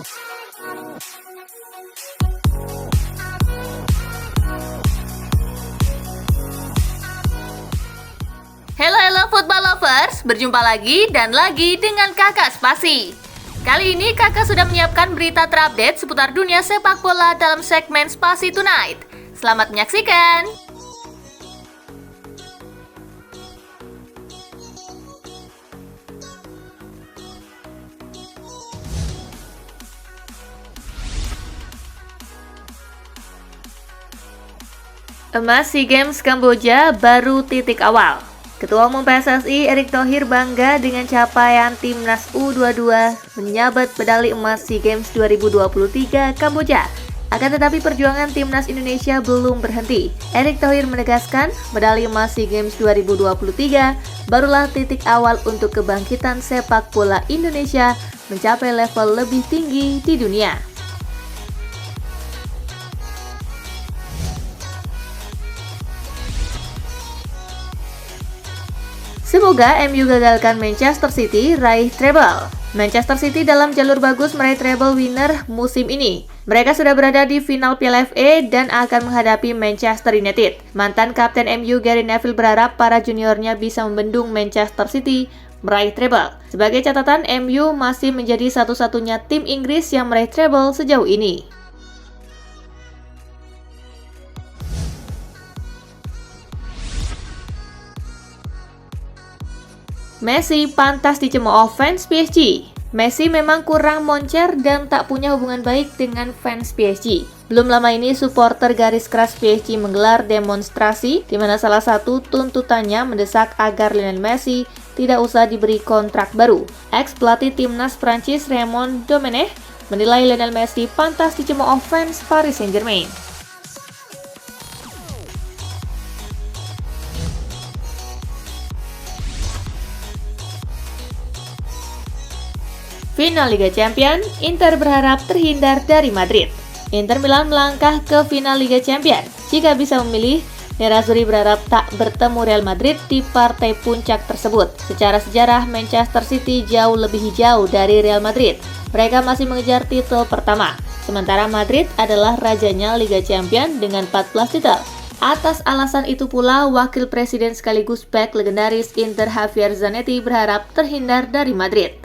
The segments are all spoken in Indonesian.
Halo football lovers, berjumpa lagi dengan Kakak Spasi. Kali ini Kakak sudah menyiapkan berita terupdate seputar dunia sepak bola dalam segmen Spasi Tonight. Selamat menyaksikan. Emas SEA Games Kamboja baru titik awal. Ketua Umum PSSI Erick Thohir bangga dengan capaian Timnas U22 menyabet medali emas SEA Games 2023 Kamboja. Akan tetapi perjuangan Timnas Indonesia belum berhenti. Erick Thohir menegaskan medali emas SEA Games 2023 barulah titik awal untuk kebangkitan sepak bola Indonesia mencapai level lebih tinggi di dunia. Semoga MU gagalkan Manchester City raih treble. Manchester City dalam jalur bagus meraih treble winner musim ini. Mereka sudah berada di final Piala FA dan akan menghadapi Manchester United. Mantan kapten MU Gary Neville berharap para juniornya bisa membendung Manchester City meraih treble. Sebagai catatan, MU masih menjadi satu-satunya tim Inggris yang meraih treble sejauh ini. Messi pantas dicemooh fans PSG. Messi memang kurang moncer dan tak punya hubungan baik dengan fans PSG. Belum lama ini supporter garis keras PSG menggelar demonstrasi di mana salah satu tuntutannya mendesak agar Lionel Messi tidak usah diberi kontrak baru. Ex-pelatih timnas Prancis Raymond Domenech menilai Lionel Messi pantas dicemooh fans Paris Saint-Germain. Final Liga Champions, Inter berharap terhindar dari Madrid. Inter Milan melangkah ke final Liga Champions. Jika bisa memilih, Nerazzurri berharap tak bertemu Real Madrid di partai puncak tersebut. Secara sejarah, Manchester City jauh lebih hijau dari Real Madrid. Mereka masih mengejar titel pertama. Sementara Madrid adalah rajanya Liga Champions dengan 14 titel. Atas alasan itu pula, wakil presiden sekaligus bek legendaris Inter Javier Zanetti berharap terhindar dari Madrid.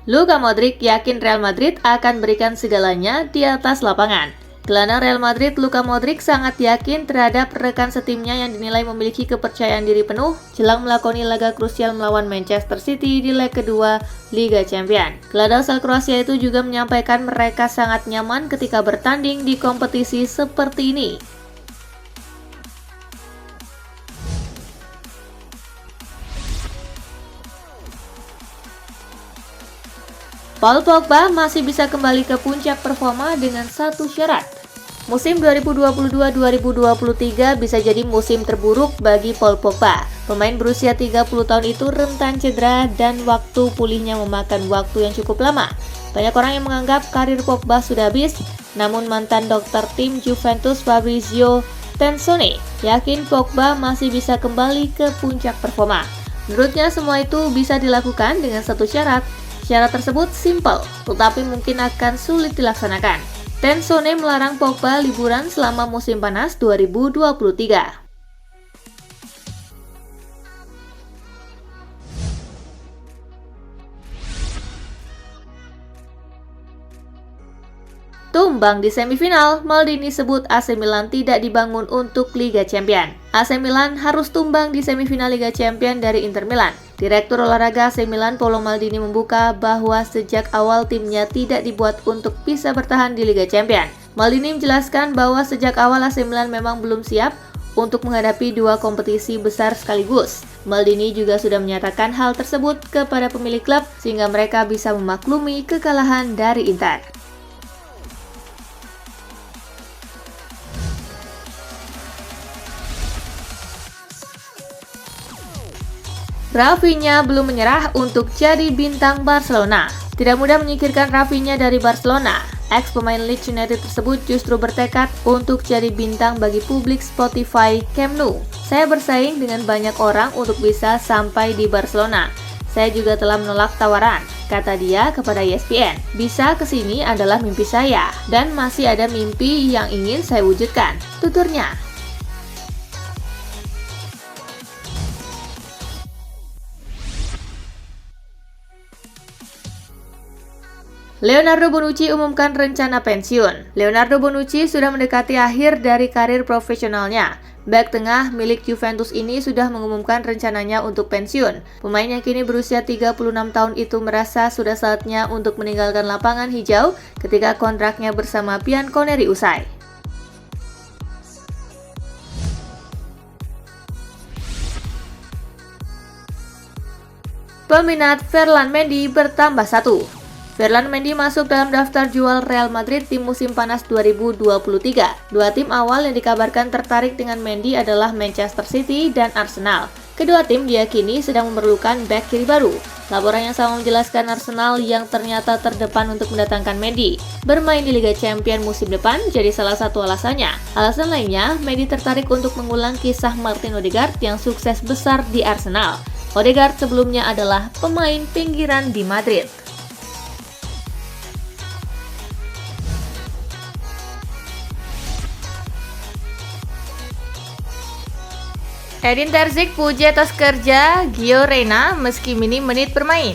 Luka Modric yakin Real Madrid akan berikan segalanya di atas lapangan. Gelandang Real Madrid Luka Modric sangat yakin terhadap rekan setimnya yang dinilai memiliki kepercayaan diri penuh jelang melakoni laga krusial melawan Manchester City di leg kedua Liga Champions. Gelandang asal Kroasia itu juga menyampaikan mereka sangat nyaman ketika bertanding di kompetisi seperti ini. Paul Pogba masih bisa kembali ke puncak performa dengan satu syarat. Musim 2022-2023 bisa jadi musim terburuk bagi Paul Pogba. Pemain berusia 30 tahun itu rentan cedera dan waktu pulihnya memakan waktu yang cukup lama. Banyak orang yang menganggap karir Pogba sudah habis, namun mantan dokter tim Juventus Fabrizio Tensone yakin Pogba masih bisa kembali ke puncak performa. Menurutnya semua itu bisa dilakukan dengan satu syarat. Syarat tersebut simpel, tetapi mungkin akan sulit dilaksanakan. Tensone melarang Pogba liburan selama musim panas 2023. Tumbang di semifinal, Maldini sebut AC Milan tidak dibangun untuk Liga Champions. AC Milan harus tumbang di semifinal Liga Champions dari Inter Milan. Direktur olahraga AC Milan Paolo Maldini membuka bahwa sejak awal timnya tidak dibuat untuk bisa bertahan di Liga Champions. Maldini menjelaskan bahwa sejak awal AC Milan memang belum siap untuk menghadapi dua kompetisi besar sekaligus. Maldini juga sudah menyatakan hal tersebut kepada pemilik klub sehingga mereka bisa memaklumi kekalahan dari Inter. Rafinha belum menyerah untuk jadi bintang Barcelona. Tidak mudah menyingkirkan Rafinha dari Barcelona. Ex pemain Leeds United tersebut justru bertekad untuk jadi bintang bagi publik Spotify Camp Nou. Saya bersaing dengan banyak orang untuk bisa sampai di Barcelona. Saya juga telah menolak tawaran, kata dia kepada ESPN. Bisa kesini adalah mimpi saya, dan masih ada mimpi yang ingin saya wujudkan, tuturnya. Leonardo Bonucci umumkan rencana pensiun. Leonardo Bonucci sudah mendekati akhir dari karir profesionalnya. Bek tengah milik Juventus ini sudah mengumumkan rencananya untuk pensiun. Pemain yang kini berusia 36 tahun itu merasa sudah saatnya untuk meninggalkan lapangan hijau ketika kontraknya bersama Bianconeri usai. Peminat Ferland Mendy bertambah 1. Ferland Mendy masuk dalam daftar jual Real Madrid di musim panas 2023. Dua tim awal yang dikabarkan tertarik dengan Mendy adalah Manchester City dan Arsenal. Kedua tim diyakini sedang memerlukan bek kiri baru. Laporan yang sama menjelaskan Arsenal yang ternyata terdepan untuk mendatangkan Mendy bermain di Liga Champions musim depan jadi salah satu alasannya. Alasan lainnya, Mendy tertarik untuk mengulang kisah Martin Odegaard yang sukses besar di Arsenal. Odegaard sebelumnya adalah pemain pinggiran di Madrid. Edin Terzic puji atas kerja Gio Reyna meski minim menit bermain.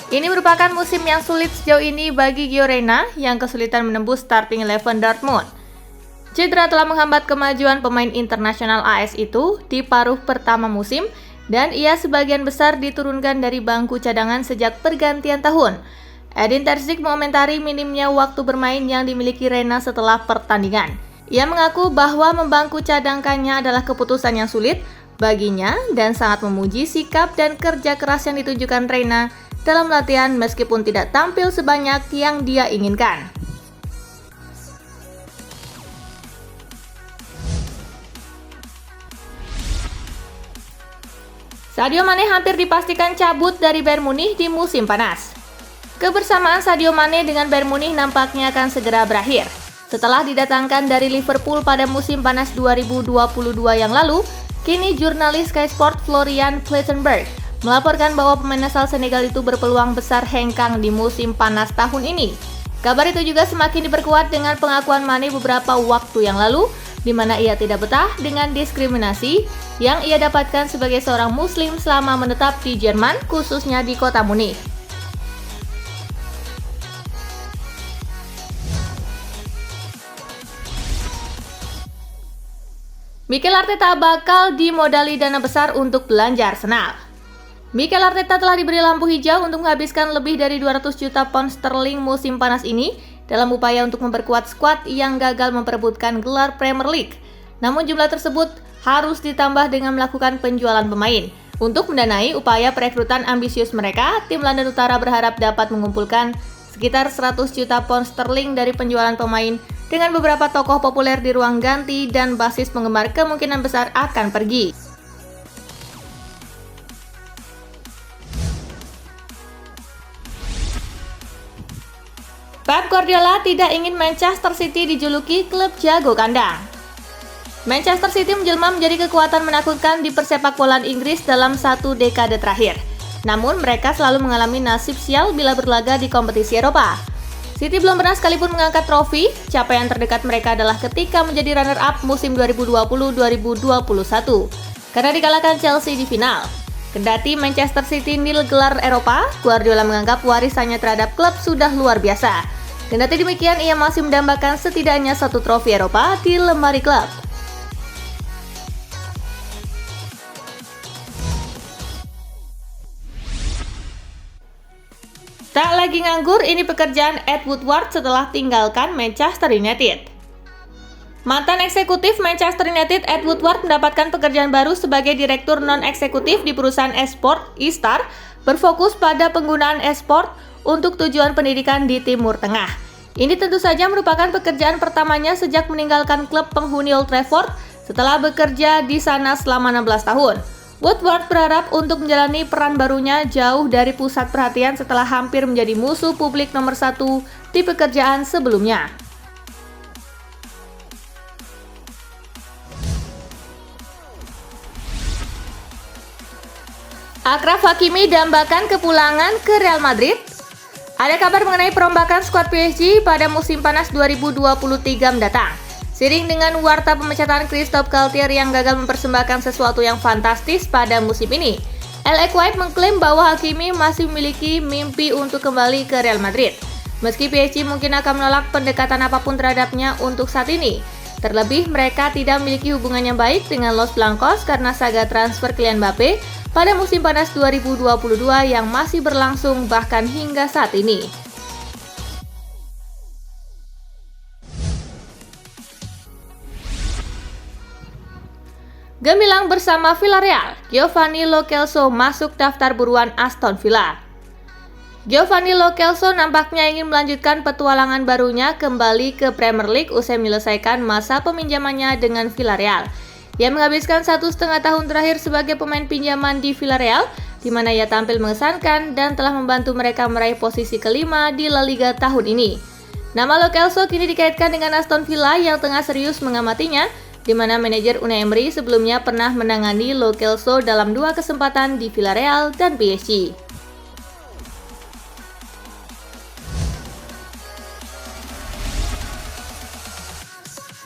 Ini merupakan musim yang sulit sejauh ini bagi Gio Reyna yang kesulitan menembus starting 11 Dortmund. Cedera telah menghambat kemajuan pemain internasional AS itu di paruh pertama musim dan ia sebagian besar diturunkan dari bangku cadangan sejak pergantian tahun. Edin Terzic mengomentari minimnya waktu bermain yang dimiliki Reyna setelah pertandingan. Ia mengaku bahwa membangku cadangkannya adalah keputusan yang sulit baginya dan sangat memuji sikap dan kerja keras yang ditunjukkan Reyna dalam latihan meskipun tidak tampil sebanyak yang dia inginkan. Sadio Mane hampir dipastikan cabut dari Bayern Munich di musim panas. Kebersamaan Sadio Mane dengan Bayern Munich nampaknya akan segera berakhir. Setelah didatangkan dari Liverpool pada musim panas 2022 yang lalu, kini jurnalis Sky Sport Florian Plettenberg melaporkan bahwa pemain asal Senegal itu berpeluang besar hengkang di musim panas tahun ini. Kabar itu juga semakin diperkuat dengan pengakuan Mane beberapa waktu yang lalu, di mana ia tidak betah dengan diskriminasi yang ia dapatkan sebagai seorang Muslim selama menetap di Jerman, khususnya di kota Munich. Mikel Arteta bakal dimodali dana besar untuk belanja Arsenal. Mikel Arteta telah diberi lampu hijau untuk menghabiskan lebih dari 200 juta pound sterling musim panas ini dalam upaya untuk memperkuat skuad yang gagal memperebutkan gelar Premier League. Namun jumlah tersebut harus ditambah dengan melakukan penjualan pemain. Untuk mendanai upaya perekrutan ambisius mereka, tim London Utara berharap dapat mengumpulkan sekitar 100 juta pound sterling dari penjualan pemain dengan beberapa tokoh populer di ruang ganti dan basis penggemar kemungkinan besar akan pergi. Pep Guardiola tidak ingin Manchester City dijuluki klub jago kandang. Manchester City menjelma menjadi kekuatan menakutkan di persepakbolaan Inggris dalam satu dekade terakhir. Namun mereka selalu mengalami nasib sial bila berlaga di kompetisi Eropa. City belum pernah sekalipun mengangkat trofi. Capaian terdekat mereka adalah ketika menjadi runner-up musim 2020-2021 karena dikalahkan Chelsea di final. Kendati Manchester City nil gelar Eropa, Guardiola menganggap warisannya terhadap klub sudah luar biasa. Kendati demikian, ia masih mendambakan setidaknya satu trofi Eropa di lemari klub. Tak lagi nganggur, ini pekerjaan Ed Woodward setelah tinggalkan Manchester United. Mantan eksekutif Manchester United Ed Woodward mendapatkan pekerjaan baru sebagai direktur non-eksekutif di perusahaan e-sport eStar, berfokus pada penggunaan e-sport untuk tujuan pendidikan di Timur Tengah. Ini tentu saja merupakan pekerjaan pertamanya sejak meninggalkan klub penghuni Old Trafford setelah bekerja di sana selama 16 tahun. Woodward berharap untuk menjalani peran barunya jauh dari pusat perhatian setelah hampir menjadi musuh publik nomor 1 di pekerjaan sebelumnya. Achraf Hakimi dambakan kepulangan ke Real Madrid. Ada kabar mengenai perombakan skuad PSG pada musim panas 2023 mendatang. Seiring dengan warta pemecatan Christophe Galtier yang gagal mempersembahkan sesuatu yang fantastis pada musim ini, LA White mengklaim bahwa Hakimi masih memiliki mimpi untuk kembali ke Real Madrid. Meski PSG mungkin akan menolak pendekatan apapun terhadapnya untuk saat ini. Terlebih mereka tidak memiliki hubungan yang baik dengan Los Blancos karena saga transfer Kylian Mbappe pada musim panas 2022 yang masih berlangsung bahkan hingga saat ini. Gemilang bersama Villarreal, Giovanni Lo Celso masuk daftar buruan Aston Villa. Giovanni Lo Celso nampaknya ingin melanjutkan petualangan barunya kembali ke Premier League usai menyelesaikan masa peminjamannya dengan Villarreal. Ia menghabiskan 1,5 tahun terakhir sebagai pemain pinjaman di Villarreal, di mana ia tampil mengesankan dan telah membantu mereka meraih posisi kelima di La Liga tahun ini. Nama Lo Celso kini dikaitkan dengan Aston Villa yang tengah serius mengamatinya, di mana manajer Unai Emery sebelumnya pernah menangani Lo Celso dalam 2 kesempatan di Villarreal dan PSG.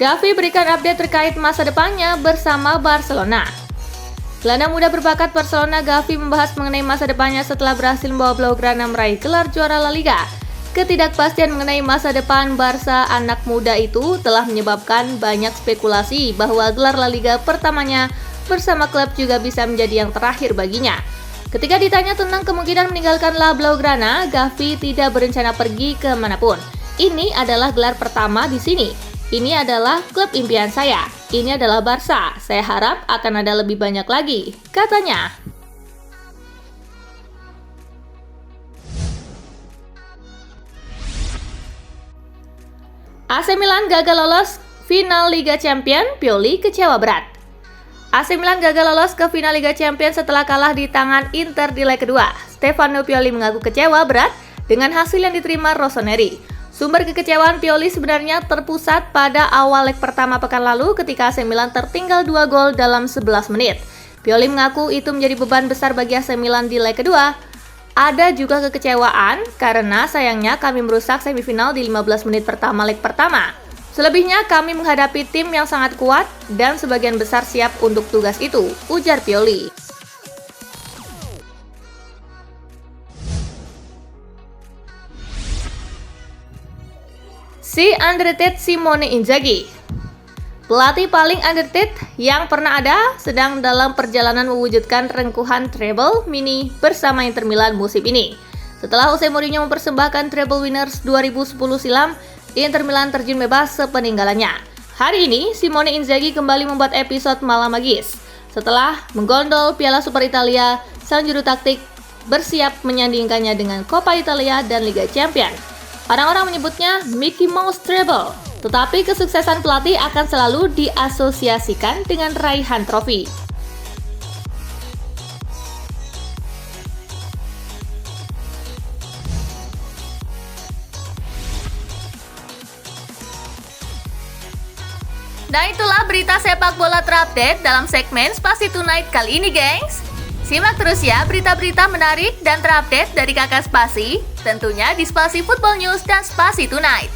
Gavi berikan update terkait masa depannya bersama Barcelona. Gelandang muda berbakat Barcelona Gavi membahas mengenai masa depannya setelah berhasil membawa Blaugrana meraih gelar juara La Liga. Ketidakpastian mengenai masa depan Barca anak muda itu telah menyebabkan banyak spekulasi bahwa gelar La Liga pertamanya bersama klub juga bisa menjadi yang terakhir baginya. Ketika ditanya tentang kemungkinan meninggalkan La Blaugrana, Gavi tidak berencana pergi kemanapun. Ini adalah gelar pertama di sini. Ini adalah klub impian saya. Ini adalah Barca. Saya harap akan ada lebih banyak lagi, katanya. AC Milan gagal lolos final Liga Champions, Pioli kecewa berat. AC Milan gagal lolos ke final Liga Champions setelah kalah di tangan Inter di leg kedua. Stefano Pioli mengaku kecewa berat dengan hasil yang diterima Rossoneri. Sumber kekecewaan Pioli sebenarnya terpusat pada awal leg pertama pekan lalu ketika AC Milan tertinggal 2 gol dalam 11 menit. Pioli mengaku itu menjadi beban besar bagi AC Milan di leg kedua. Ada juga kekecewaan karena sayangnya kami merusak semifinal di 15 menit pertama leg pertama. Selebihnya kami menghadapi tim yang sangat kuat dan sebagian besar siap untuk tugas itu, ujar Pioli. Si underrated Simone Inzaghi. Pelatih paling underrated yang pernah ada sedang dalam perjalanan mewujudkan rengkuhan treble mini bersama Inter Milan musim ini. Setelah Jose Mourinho mempersembahkan treble winners 2010 silam, Inter Milan terjun bebas sepeninggalannya. Hari ini, Simone Inzaghi kembali membuat episode malam magis. Setelah menggondol Piala Super Italia, sang juru taktik bersiap menyandingkannya dengan Coppa Italia dan Liga Champions. Orang-orang menyebutnya Mickey Mouse Treble, tetapi kesuksesan pelatih akan selalu diasosiasikan dengan raihan trofi. Nah itulah berita sepak bola terupdate dalam segmen Spasi Tonight kali ini, gengs. Simak terus ya berita-berita menarik dan terupdate dari Kakak Spasi, tentunya di Spasi Football News dan Spasi Tonight.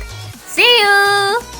See you!